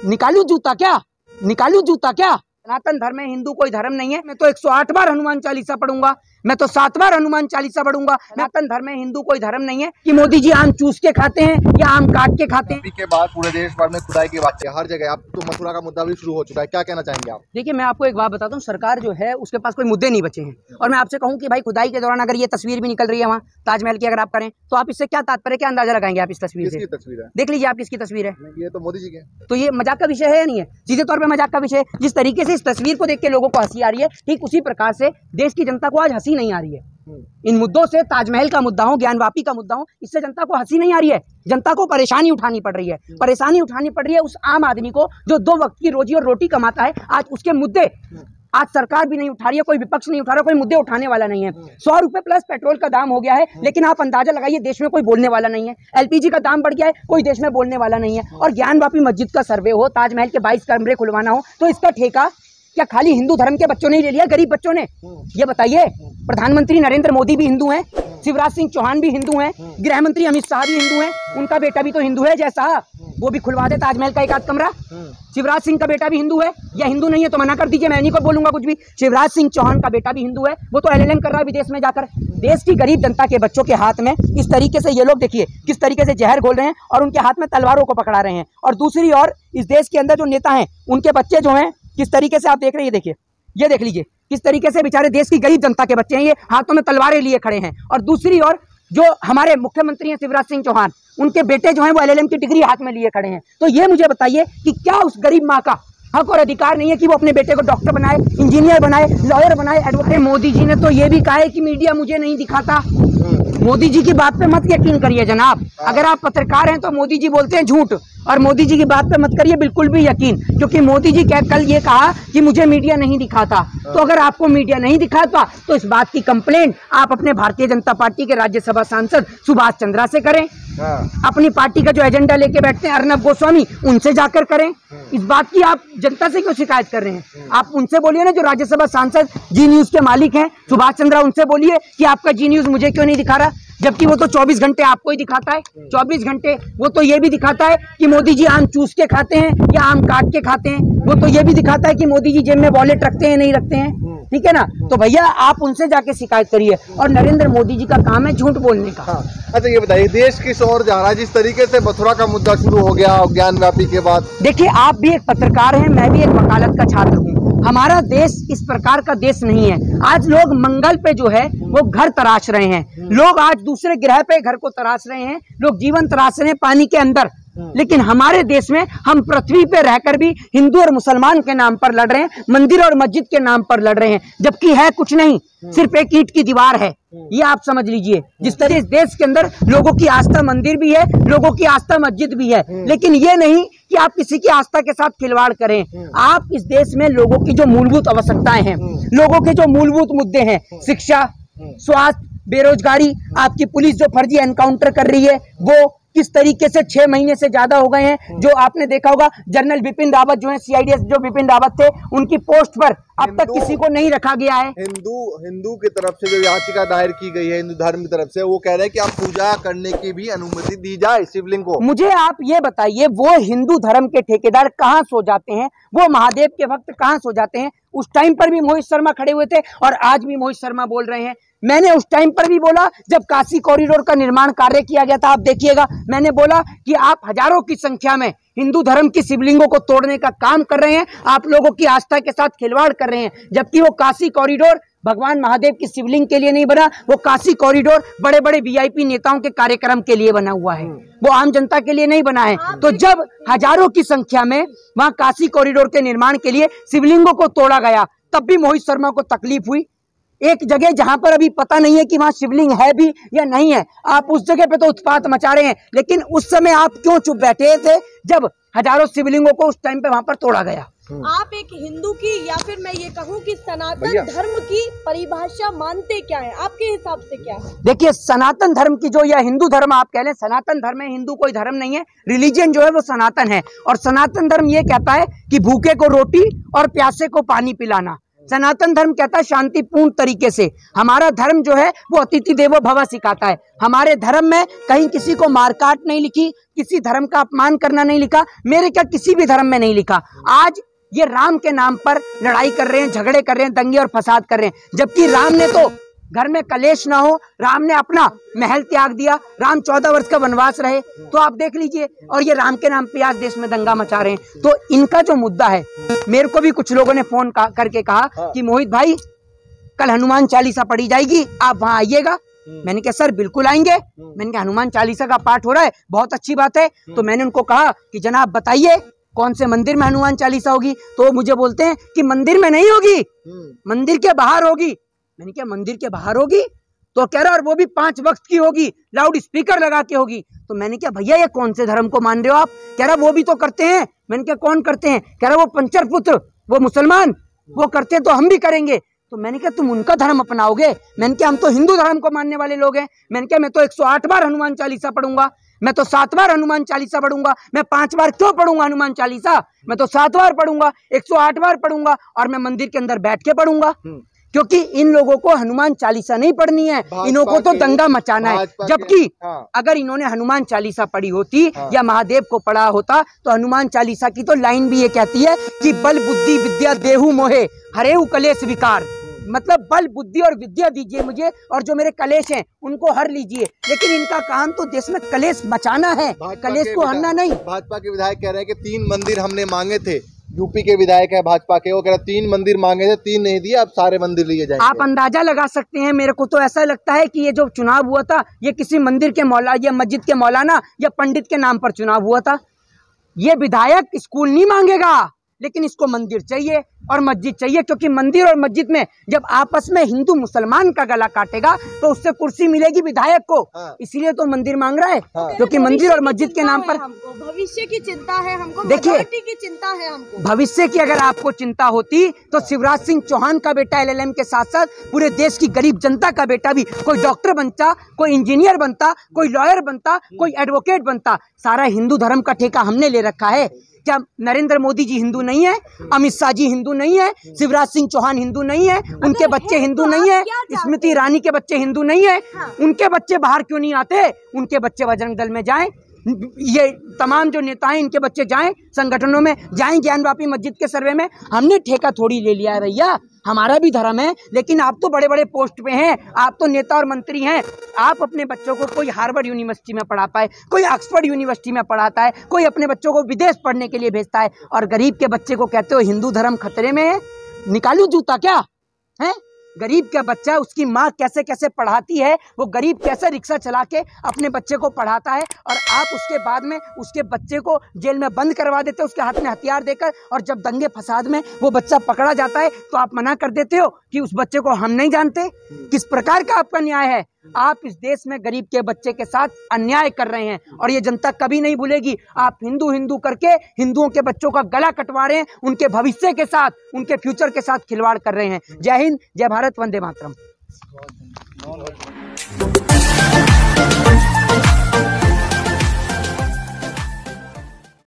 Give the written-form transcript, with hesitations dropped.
निकालूं जूता क्या? निकालूं जूता क्या? सनातन धर्म में हिंदू कोई धर्म नहीं है। मैं तो 108 बार हनुमान चालीसा पढ़ूंगा, मैं तो 7 बार हनुमान चालीसा पढ़ूंगा। सनातन धर्म में हिंदू कोई धर्म नहीं है कि मोदी जी आम चूस के खाते हैं या आम काट के खाते हैं। के बाद पूरे देश भर में खुदाई की बात है हर जगह। अब तो मथुरा का मुद्दा भी शुरू हो चुका है, क्या कहना चाहेंगे आप? देखिए, मैं आपको एक बात बताता हूँ, सरकार जो है उसके पास कोई मुद्दे नहीं बचे हैं। और मैं आपसे कहूँ कि भाई खुदाई के दौरान अगर ये तस्वीर भी निकल रही है वहाँ ताजमहल की, अगर आप करें तो आप इससे क्या तात्पर्य, क्या अंदाजा लगाएंगे आप इस तस्वीर से? तस्वीर है, देख लीजिए आप, किसकी तस्वीर है? ये तो मोदी जी की। तो ये मजाक का विषय है या नहीं है? सीधे तौर पे मजाक का विषय है। जिस तरीके से इस तस्वीर को देख के लोगों को हंसी आ रही है, ठीक उसी प्रकार से देश की जनता को आज हंसी नहीं आ रही है। इन मुद्दों से, ताजमहल का मुद्दा हो, ज्ञानवापी का मुद्दा हो, इससे जनता को हंसी नहीं आ रही है। जनता को परेशानी उठानी पड़ रही है। परेशानी उठानी पड़ रही है उस आम आदमी को जो 2 वक्त की रोजी और रोटी कमाता है। आज उसके मुद्दे आज सरकार भी नहीं उठा रही है, कोई विपक्ष नहीं उठा रहा, कोई मुद्दे उठाने वाला नहीं है। 100 रुपए प्लस पेट्रोल का दाम हो गया है, लेकिन आप अंदाजा लगाइए देश में कोई बोलने वाला नहीं है। LPG का दाम बढ़ गया है, कोई देश में बोलने वाला नहीं है। और ज्ञानवापी मस्जिद का सर्वे हो, ताजमहल के 22 कमरे खुलवाना हो, तो इसका ठेका क्या खाली हिंदू धर्म के बच्चों ने ले लिया, गरीब बच्चों ने? ये बताइए। प्रधानमंत्री नरेंद्र मोदी भी हिंदू हैं, शिवराज सिंह चौहान भी हिंदू हैं, गृह मंत्री अमित शाह भी हिंदू हैं, उनका बेटा भी तो हिंदू है जैसा, वो भी खुलवा दे ताजमहल का 1 आध कमरा। शिवराज सिंह का बेटा भी हिंदू है, या हिंदू नहीं है तो मना कर दीजिए, मैं नहीं को बोलूंगा कुछ भी। शिवराज सिंह चौहान का बेटा भी हिंदू है, वो तो LLM कर रहा है विदेश में जाकर। देश की गरीब जनता के बच्चों के हाथ में इस तरीके से ये लोग देखिए किस तरीके से जहर घोल रहे हैं और उनके हाथ में तलवारों को पकड़ा रहे हैं। और दूसरी ओर इस देश के अंदर जो नेता हैं उनके बच्चे जो हैं किस तरीके से आप देख रहे हैं, देखिए, ये देख लीजिए किस तरीके से बेचारे देश की गरीब जनता के बच्चे हैं, ये हाथों में तलवारें लिए खड़े हैं। और दूसरी ओर जो हमारे मुख्यमंत्री हैं शिवराज सिंह चौहान, उनके बेटे जो हैं वो LLM की डिग्री हाथ में लिए खड़े हैं। तो ये मुझे बताइए कि क्या उस गरीब माँ का हक और अधिकार नहीं है कि वो अपने बेटे को डॉक्टर बनाए, इंजीनियर बनाए, लॉयर बनाए, एडवोकेट? मोदी जी ने तो ये भी कहा है कि मीडिया मुझे नहीं दिखाता। मोदी जी की बात पे मत यकीन करिए जनाब। अगर आप पत्रकार हैं तो मोदी जी बोलते हैं झूठ, और मोदी जी की बात पे मत करिए बिल्कुल भी यकीन, क्योंकि मोदी जी कल ये कहा कि मुझे मीडिया नहीं दिखाता। तो अगर आपको मीडिया नहीं दिखाता तो इस बात की कंप्लेंट आप अपने भारतीय जनता पार्टी के राज्यसभा सांसद सुभाष चंद्रा से करें। अपनी पार्टी का जो एजेंडा लेके बैठते हैं अर्नब गोस्वामी, उनसे जाकर करें। इस बात की आप जनता से क्यों शिकायत कर रहे हैं? आप उनसे बोलिए ना, जो राज्यसभा सांसद जी न्यूज के मालिक हैं सुभाष चंद्रा, उनसे बोलिए कि आपका जी न्यूज मुझे क्यों नहीं दिखा रहा, जबकि वो तो 24 घंटे आपको ही दिखाता है। 24 घंटे वो तो ये भी दिखाता है कि मोदी जी आम चूस के खाते हैं या आम काट के खाते हैं। वो तो ये भी दिखाता है कि मोदी जी जेब में वॉलेट रखते हैं नहीं रखते हैं। ठीक है ना? तो भैया आप उनसे जाके शिकायत करिए। और नरेंद्र मोदी जी का काम है झूठ बोलने का। अच्छा ये बताइए, देश किस ओर जा रहा है? जिस तरीके से मथुरा का मुद्दा शुरू हो गया ज्ञानवापी के बाद। देखिए, आप भी एक पत्रकार हैं, मैं भी एक वकालत का छात्र हूँ। हमारा देश इस प्रकार का देश नहीं है। आज लोग मंगल पे जो है वो घर तराश रहे हैं, लोग आज दूसरे ग्रह पे घर को तराश रहे हैं, लोग जीवन तराश रहे हैं पानी के अंदर। लेकिन हमारे देश में हम पृथ्वी पे रहकर भी हिंदू और मुसलमान के नाम पर लड़ रहे हैं, मंदिर और मस्जिद के नाम पर लड़ रहे हैं, जबकि है कुछ नहीं, सिर्फ एक ईंट की दीवार है। ये आप समझ लीजिए। जिस तरह इस देश के अंदर लोगों की आस्था मंदिर भी है, लोगों की आस्था मस्जिद भी है, लेकिन ये नहीं कि आप किसी की आस्था के साथ खिलवाड़ करें। आप इस देश में लोगों की जो मूलभूत आवश्यकताएं हैं, लोगों के जो मूलभूत मुद्दे हैं, शिक्षा, स्वास्थ्य, बेरोजगारी, आपकी पुलिस जो फर्जी एनकाउंटर कर रही है वो किस तरीके से 6 महीने से ज्यादा हो गए हैं। जो आपने देखा होगा जनरल बिपिन रावत जो है, CIDS जो बिपिन रावत थे, उनकी पोस्ट पर अब तक किसी को नहीं रखा गया है। हिंदू की तरफ से जो याचिका दायर की गई है हिंदू धर्म की तरफ से, वो कह रहे हैं कि आप पूजा करने की भी अनुमति दी जाए शिवलिंग को। मुझे आप ये बताइए, वो हिंदू धर्म के ठेकेदार कहाँ सो जाते हैं? वो महादेव के वक्त कहाँ सो जाते हैं? उस टाइम पर भी मोहित शर्मा खड़े हुए थे और आज भी मोहित शर्मा बोल रहे हैं। मैंने उस टाइम पर भी बोला जब काशी कॉरिडोर का निर्माण कार्य किया गया था, आप देखिएगा, मैंने बोला कि आप हजारों की संख्या में हिंदू धर्म की शिवलिंगों को तोड़ने का काम कर रहे हैं, आप लोगों की आस्था के साथ खिलवाड़ कर रहे हैं। जबकि वो काशी कॉरिडोर भगवान महादेव की शिवलिंग के लिए नहीं बना, वो काशी कॉरिडोर बड़े बड़े VIP नेताओं के कार्यक्रम के लिए बना हुआ है, वो आम जनता के लिए नहीं बना है। तो जब हजारों की संख्या में वहां काशी कॉरिडोर के निर्माण के लिए शिवलिंगों को तोड़ा गया, तब भी मोहित शर्मा को तकलीफ हुई। एक जगह जहां पर अभी पता नहीं है कि वहां शिवलिंग है भी या नहीं है, आप उस जगह पे तो उत्पात मचा रहे हैं। लेकिन उस समय आप क्यों चुप बैठे थे जब हजारों शिवलिंगों को उस टाइम पे वहां पर तोड़ा गया? आप एक हिंदू की या फिर मैं ये कहूँ कि सनातन धर्म की परिभाषा मानते क्या है? आपके हिसाब से क्या है? देखिए, सनातन धर्म की जो, या हिंदू धर्म आप कह लें, सनातन धर्म में हिंदू कोई धर्म नहीं है, रिलीजन जो है वो सनातन है। और सनातन धर्म ये कहता है कि भूखे को रोटी और प्यासे को पानी पिलाना। सनातन धर्म कहता है शांतिपूर्ण तरीके से। हमारा धर्म जो है वो अतिथि देवो भव सिखाता है। हमारे धर्म में कहीं किसी को मारकाट नहीं लिखी, किसी धर्म का अपमान करना नहीं लिखा, मेरे क्या किसी भी धर्म में नहीं लिखा। आज ये राम के नाम पर लड़ाई कर रहे हैं, झगड़े कर रहे हैं, दंगे और फसाद कर रहे हैं, जबकि राम ने तो घर में कलेश ना हो, राम ने अपना महल त्याग दिया, राम 14 वर्ष का वनवास रहे। तो आप देख लीजिए, और ये राम के नाम पे आज देश में दंगा मचा रहे हैं। तो इनका जो मुद्दा है, मेरे को भी कुछ लोगों ने फोन करके कहा कि मोहित भाई कल हनुमान चालीसा पढ़ी जाएगी, आप वहां आइएगा। मैंने कहा सर बिल्कुल आएंगे। मैंने कहा हनुमान चालीसा का पाठ हो रहा है, बहुत अच्छी बात है। तो मैंने उनको कहा कि जनाब बताइए कौन से मंदिर में हनुमान चालीसा होगी। तो वो मुझे बोलते हैं कि मंदिर में नहीं होगी, मंदिर के बाहर होगी। मैंने क्या मंदिर के बाहर होगी? तो कह रहा और वो भी 5 वक्त की होगी, लाउड स्पीकर लगा के होगी। तो मैंने क्या भैया ये कौन से धर्म को मान रहे हो आप? कह रहा वो भी तो करते हैं। मैंने क्या कौन करते हैं? कह रहा वो पंचर पुत्र, वो मुसलमान, वो करते हैं तो हम भी करेंगे। तो मैंने कहा तुम उनका धर्म अपनाओगे? मैंने कहा हम तो हिंदू धर्म को मानने वाले लोग हैं। मैंने कहा मैं तो 108 बार हनुमान चालीसा पढ़ूंगा, मैं तो 7 बार हनुमान चालीसा पढ़ूंगा। मैं 5 बार क्यों पढ़ूंगा हनुमान चालीसा? मैं तो 7 बार पढ़ूंगा, 108 बार पढ़ूंगा, और मैं मंदिर के अंदर बैठ के पढ़ूंगा। क्योंकि इन लोगों को हनुमान चालीसा नहीं पढ़नी है, इन्हों को तो दंगा मचाना है। जबकि अगर इन्होंने हनुमान चालीसा पढ़ी होती या महादेव को पढ़ा होता तो हनुमान चालीसा की तो लाइन भी ये कहती है कि बल बुद्धि विद्या देहु मोहे हरेउ कलेश विकार। मतलब बल बुद्धि और विद्या दीजिए मुझे, और जो मेरे कलेश हैं उनको हर लीजिए। लेकिन इनका काम तो देश में कलेश मचाना है, कलेश को हरना नहीं। भाजपा के विधायक कह रहे हैं कि 3 मंदिर हमने मांगे थे। यूपी के विधायक है भाजपा के, वो कह रहे 3 मंदिर मांगे थे, 3 नहीं दिए, अब सारे मंदिर लिए जाएंगे। आप अंदाजा लगा सकते हैं। मेरे को तो ऐसा लगता है कि ये जो चुनाव हुआ था ये किसी मंदिर के मौला या मस्जिद के मौलाना या पंडित के नाम पर चुनाव हुआ था। ये विधायक स्कूल नहीं मांगेगा, लेकिन इसको मंदिर चाहिए और मस्जिद चाहिए, क्योंकि मंदिर और मस्जिद में जब आपस में हिंदू मुसलमान का गला काटेगा तो उससे कुर्सी मिलेगी विधायक को। इसीलिए तो मंदिर मांग रहा है, क्योंकि मंदिर और मस्जिद के नाम पर भविष्य की चिंता है हमको, देखिए की चिंता है हमको। भविष्य की अगर आपको चिंता होती तो शिवराज सिंह चौहान का बेटा LLM के साथ साथ पूरे देश की गरीब जनता का बेटा भी कोई डॉक्टर बनता, कोई इंजीनियर बनता, कोई लॉयर बनता, कोई एडवोकेट बनता। सारा हिंदू धर्म का ठेका हमने ले रखा है। क्या नरेंद्र मोदी जी हिंदू नहीं है? अमित शाह जी हिंदू नहीं है? शिवराज सिंह चौहान हिंदू नहीं है? उनके बच्चे हिंदू नहीं है? स्मृति ईरानी के बच्चे हिंदू नहीं है? उनके बच्चे बाहर क्यों नहीं आते? उनके बच्चे बजरंग दल में जाएं, ये तमाम जो नेता हैं इनके बच्चे जाएं, संगठनों में जाएं, ज्ञानवापी मस्जिद के सर्वे में। हमने ठेका थोड़ी ले लिया है भैया, हमारा भी धर्म है। लेकिन आप तो बड़े बड़े पोस्ट पे हैं, आप तो नेता और मंत्री हैं। आप अपने बच्चों को कोई हार्वर्ड यूनिवर्सिटी में पढ़ाता है, कोई ऑक्सफोर्ड यूनिवर्सिटी में पढ़ाता है, कोई अपने बच्चों को विदेश पढ़ने के लिए भेजता है, और गरीब के बच्चे को कहते हो हिंदू धर्म खतरे में है। निकालू जूता क्या है? गरीब का बच्चा, उसकी माँ कैसे कैसे पढ़ाती है, वो गरीब कैसे रिक्शा चला के अपने बच्चे को पढ़ाता है, और आप उसके बाद में उसके बच्चे को जेल में बंद करवा देते हो उसके हाथ में हथियार देकर। और जब दंगे फसाद में वो बच्चा पकड़ा जाता है तो आप मना कर देते हो कि उस बच्चे को हम नहीं जानते। किस प्रकार का आपका न्याय है? आप इस देश में गरीब के बच्चे के साथ अन्याय कर रहे हैं, और ये जनता कभी नहीं भूलेगी। आप हिंदू हिंदू करके हिंदुओं के बच्चों का गला कटवा रहे हैं, उनके भविष्य के साथ, उनके फ्यूचर के साथ खिलवाड़ कर रहे हैं। जय हिंद, जय भारत, वंदे मातरम।